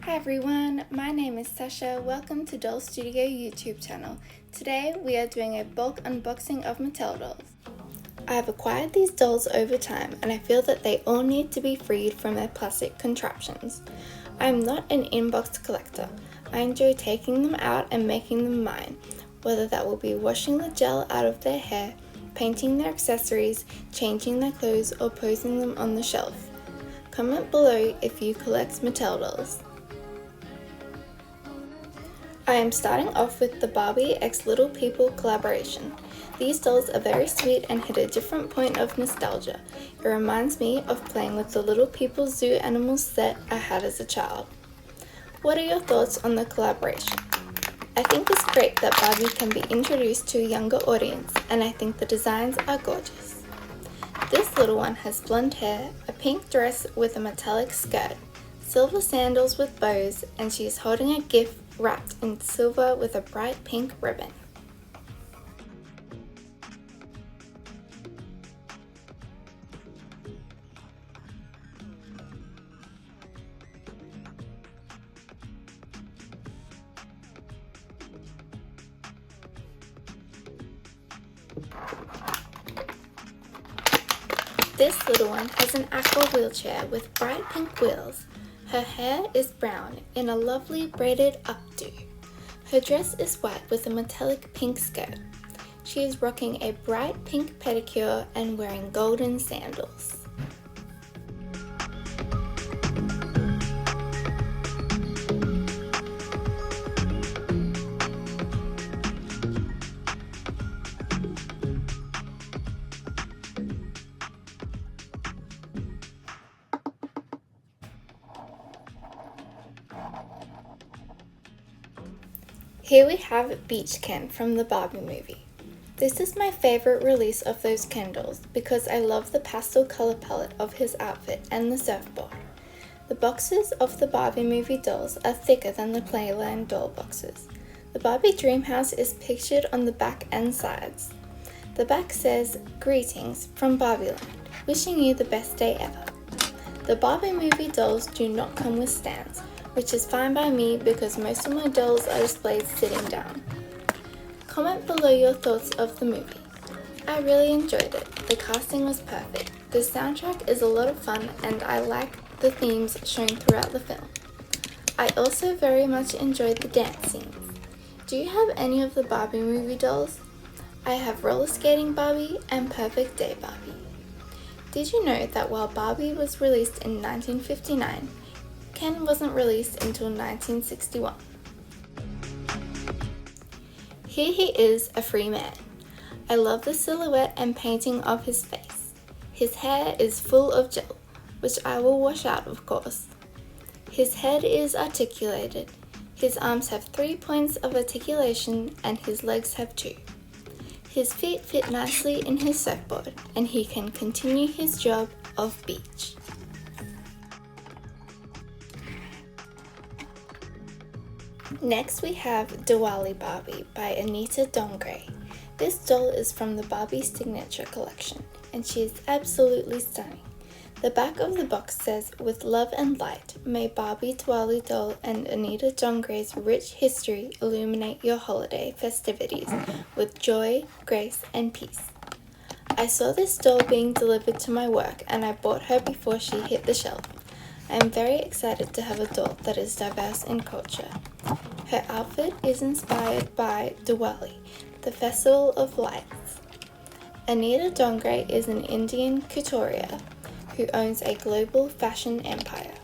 Hi everyone, my name is Sasha. Welcome to Doll Studio YouTube channel. Today we are doing a bulk unboxing of Mattel dolls. I have acquired these dolls over time and I feel that they all need to be freed from their plastic contraptions. I am not an in-box collector. I enjoy taking them out and making them mine, whether that will be washing the gel out of their hair, painting their accessories, changing their clothes, or posing them on the shelf. Comment below if you collect Mattel dolls. I am starting off with the Barbie x Little People collaboration. These dolls are very sweet and hit a different point of nostalgia. It reminds me of playing with the Little People zoo animals set I had as a child. What are your thoughts on the collaboration? I think it's great that Barbie can be introduced to a younger audience, and I think the designs are gorgeous. This little one has blonde hair, a pink dress with a metallic skirt, silver sandals with bows, and she is holding a gift wrapped in silver with a bright pink ribbon. This little one has an aqua wheelchair with bright pink wheels. Her hair is brown in a lovely braided updo. Her dress is white with a metallic pink skirt. She is rocking a bright pink pedicure and wearing golden sandals. Here we have Beach Ken from the Barbie movie. This is my favorite release of those Ken dolls because I love the pastel color palette of his outfit and the surfboard. The boxes of the Barbie movie dolls are thicker than the Playland doll boxes. The Barbie Dream House is pictured on the back and sides. The back says, "Greetings from Barbieland, wishing you the best day ever." The Barbie movie dolls do not come with stands, which is fine by me because most of my dolls are displayed sitting down. Comment below your thoughts of the movie. I really enjoyed it. The casting was perfect. The soundtrack is a lot of fun and I like the themes shown throughout the film. I also very much enjoyed the dance scenes. Do you have any of the Barbie movie dolls? I have Roller Skating Barbie and Perfect Day Barbie. Did you know that while Barbie was released in 1959, Ken wasn't released until 1961. Here he is, a free man. I love the silhouette and painting of his face. His hair is full of gel, which I will wash out of course. His head is articulated. His arms have 3 points of articulation and his legs have 2. His feet fit nicely in his surfboard and he can continue his job of beach. Next we have Diwali Barbie by Anita Dongre. This doll is from the Barbie Signature Collection and she is absolutely stunning. The back of the box says, "With love and light, may Barbie Diwali doll and Anita Dongre's rich history illuminate your holiday festivities with joy, grace, and peace." I saw this doll being delivered to my work and I bought her before she hit the shelf. I am very excited to have a doll that is diverse in culture. Her outfit is inspired by Diwali, the Festival of Lights. Anita Dongre is an Indian couturier who owns a global fashion empire.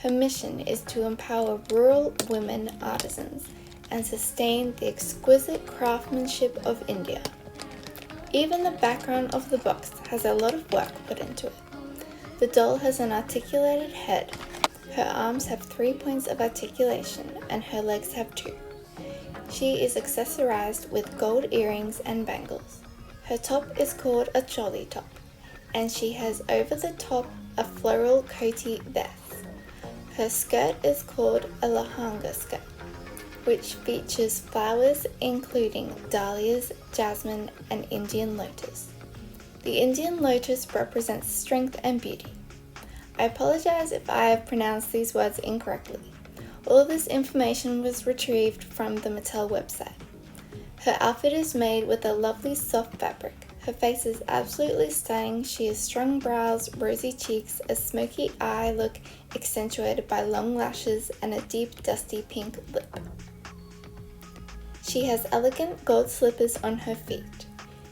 Her mission is to empower rural women artisans and sustain the exquisite craftsmanship of India. Even the background of the box has a lot of work put into it. The doll has an articulated head. Her arms have 3 points of articulation and her legs have 2. She is accessorized with gold earrings and bangles. Her top is called a choli top, and she has over the top a floral coati vest. Her skirt is called a lahanga skirt, which features flowers including dahlias, jasmine, and Indian lotus. The Indian lotus represents strength and beauty. I apologize if I have pronounced these words incorrectly. All this information was retrieved from the Mattel website. Her outfit is made with a lovely soft fabric. Her face is absolutely stunning. She has strong brows, rosy cheeks, a smoky eye look accentuated by long lashes, and a deep dusty pink lip. She has elegant gold slippers on her feet.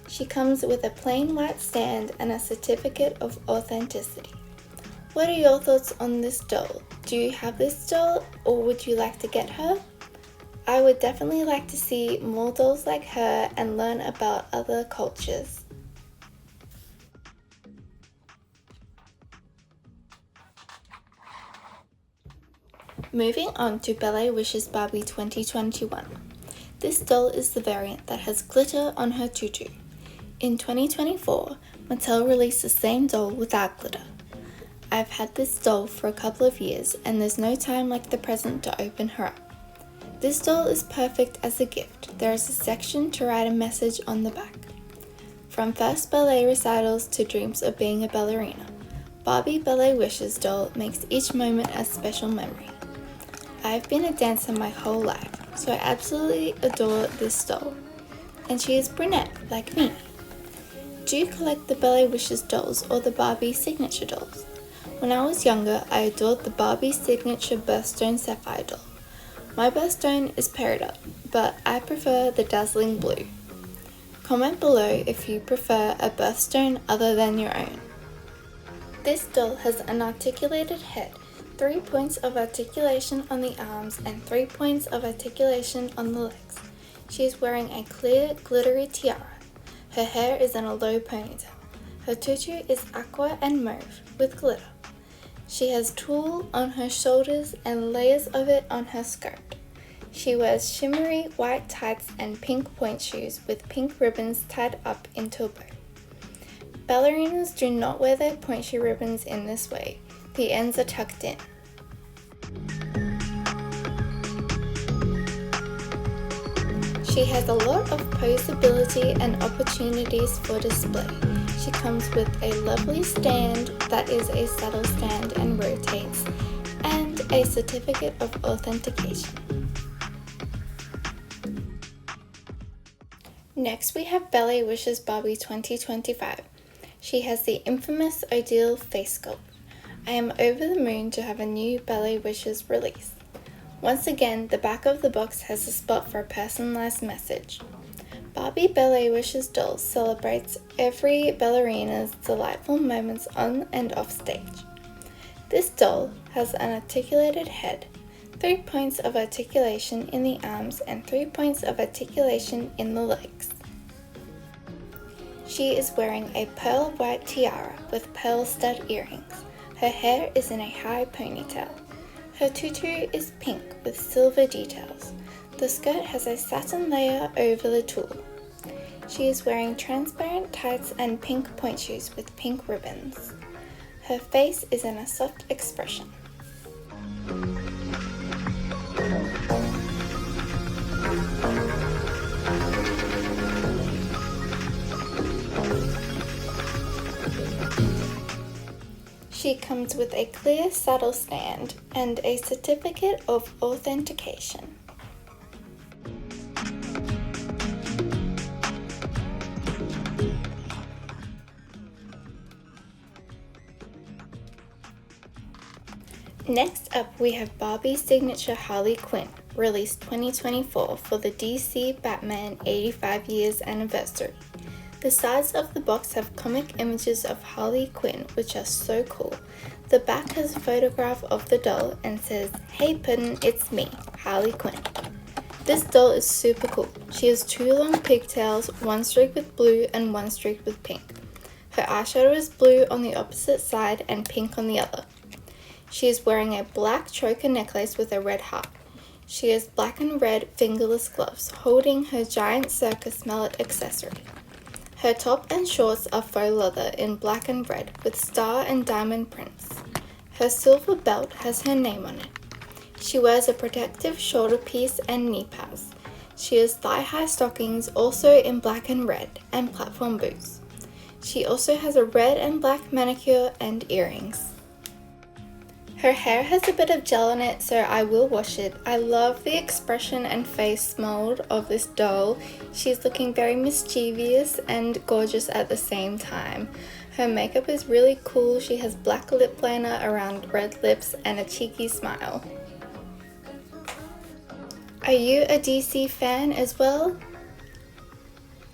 She comes with a plain white stand and a certificate of authenticity. What are your thoughts on this doll? Do you have this doll, or would you like to get her? I would definitely like to see more dolls like her and learn about other cultures. Moving on to Ballet Wishes Barbie 2021. This doll is the variant that has glitter on her tutu. In 2024, Mattel released the same doll without glitter. I've had this doll for a couple of years, and there's no time like the present to open her up. This doll is perfect as a gift. There is a section to write a message on the back. From first ballet recitals to dreams of being a ballerina, Barbie Ballet Wishes doll makes each moment a special memory. I've been a dancer my whole life, so I absolutely adore this doll. And she is brunette, like me. Do you collect the Ballet Wishes dolls or the Barbie signature dolls? When I was younger, I adored the Barbie signature birthstone sapphire doll. My birthstone is peridot, but I prefer the dazzling blue. Comment below if you prefer a birthstone other than your own. This doll has an articulated head, 3 points of articulation on the arms, and 3 points of articulation on the legs. She is wearing a clear, glittery tiara. Her hair is in a low ponytail. Her tutu is aqua and mauve with glitter. She has tulle on her shoulders and layers of it on her skirt. She wears shimmery white tights and pink point shoes with pink ribbons tied up into a bow. Ballerinas do not wear their point shoe ribbons in this way. The ends are tucked in. She has a lot of posability and opportunities for display. She comes with a lovely stand that is a saddle stand and rotates, and a certificate of authentication. Next we have Ballet Wishes Barbie 2025. She has the infamous Ideal face sculpt. I am over the moon to have a new Ballet Wishes release. Once again, the back of the box has a spot for a personalized message. Barbie Ballet Wishes doll celebrates every ballerina's delightful moments on and off stage. This doll has an articulated head, 3 points of articulation in the arms, and 3 points of articulation in the legs. She is wearing a pearl white tiara with pearl stud earrings. Her hair is in a high ponytail. Her tutu is pink with silver details. The skirt has a satin layer over the tulle. She is wearing transparent tights and pink point shoes with pink ribbons. Her face is in a soft expression. She comes with a clear saddle stand and a certificate of authentication. Next up, we have Barbie's signature Harley Quinn, released 2024 for the DC Batman 85 years anniversary. The sides of the box have comic images of Harley Quinn, which are so cool. The back has a photograph of the doll and says, "Hey Puddin', it's me, Harley Quinn." This doll is super cool. She has 2 long pigtails, 1 streak with blue and 1 streak with pink. Her eyeshadow is blue on the opposite side and pink on the other. She is wearing a black choker necklace with a red heart. She has black and red fingerless gloves, holding her giant circus mallet accessory. Her top and shorts are faux leather in black and red with star and diamond prints. Her silver belt has her name on it. She wears a protective shoulder piece and knee pads. She has thigh-high stockings, also in black and red, and platform boots. She also has a red and black manicure and earrings. Her hair has a bit of gel on it, so I will wash it. I love the expression and face mold of this doll. She's looking very mischievous and gorgeous at the same time. Her makeup is really cool. She has black lip liner around red lips and a cheeky smile. Are you a DC fan as well?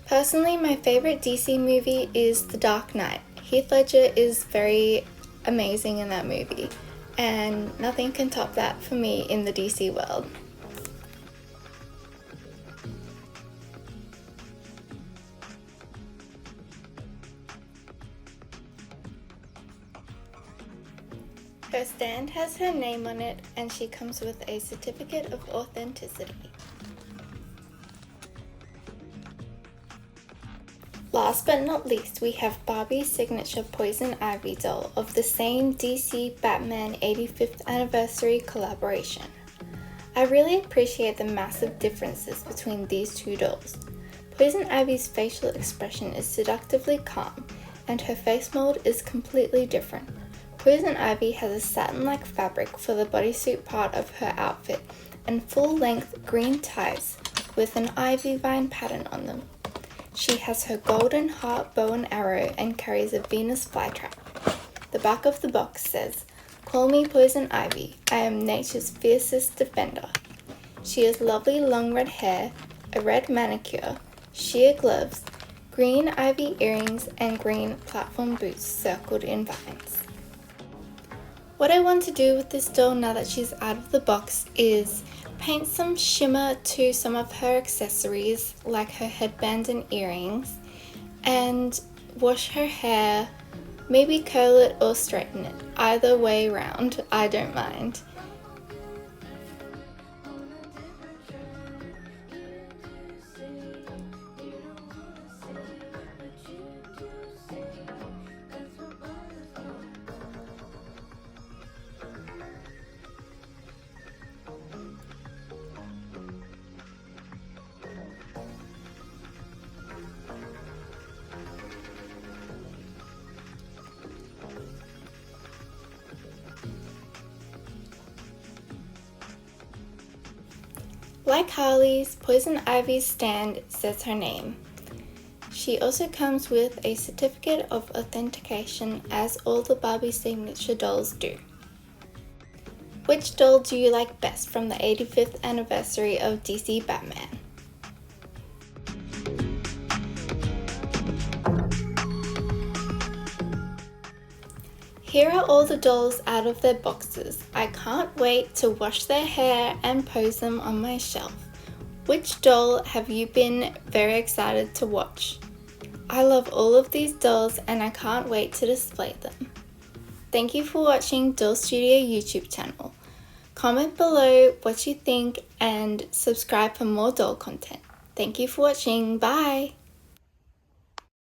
Personally, my favorite DC movie is The Dark Knight. Heath Ledger is very amazing in that movie, and nothing can top that for me in the DC world. Her stand has her name on it, and she comes with a certificate of authenticity. Last but not least, we have Barbie's signature Poison Ivy doll of the same DC Batman 85th anniversary collaboration. I really appreciate the massive differences between these two dolls. Poison Ivy's facial expression is seductively calm, and her face mold is completely different. Poison Ivy has a satin-like fabric for the bodysuit part of her outfit and full-length green tights with an ivy vine pattern on them. She has her golden heart bow and arrow and carries a Venus flytrap. The back of the box says, "Call me Poison Ivy, I am nature's fiercest defender." She has lovely long red hair, a red manicure, sheer gloves, green ivy earrings, and green platform boots circled in vines. What I want to do with this doll now that she's out of the box is paint some shimmer to some of her accessories, like her headband and earrings, and wash her hair, maybe curl it or straighten it. Either way round, I don't mind. Like Harley's, Poison Ivy's stand says her name. She also comes with a certificate of authentication, as all the Barbie signature dolls do. Which doll do you like best from the 85th anniversary of DC Batman? Here are all the dolls out of their boxes. I can't wait to wash their hair and pose them on my shelf. Which doll have you been very excited to watch? I love all of these dolls and I can't wait to display them. Thank you for watching Doll Studio YouTube channel. Comment below what you think and subscribe for more doll content. Thank you for watching. Bye!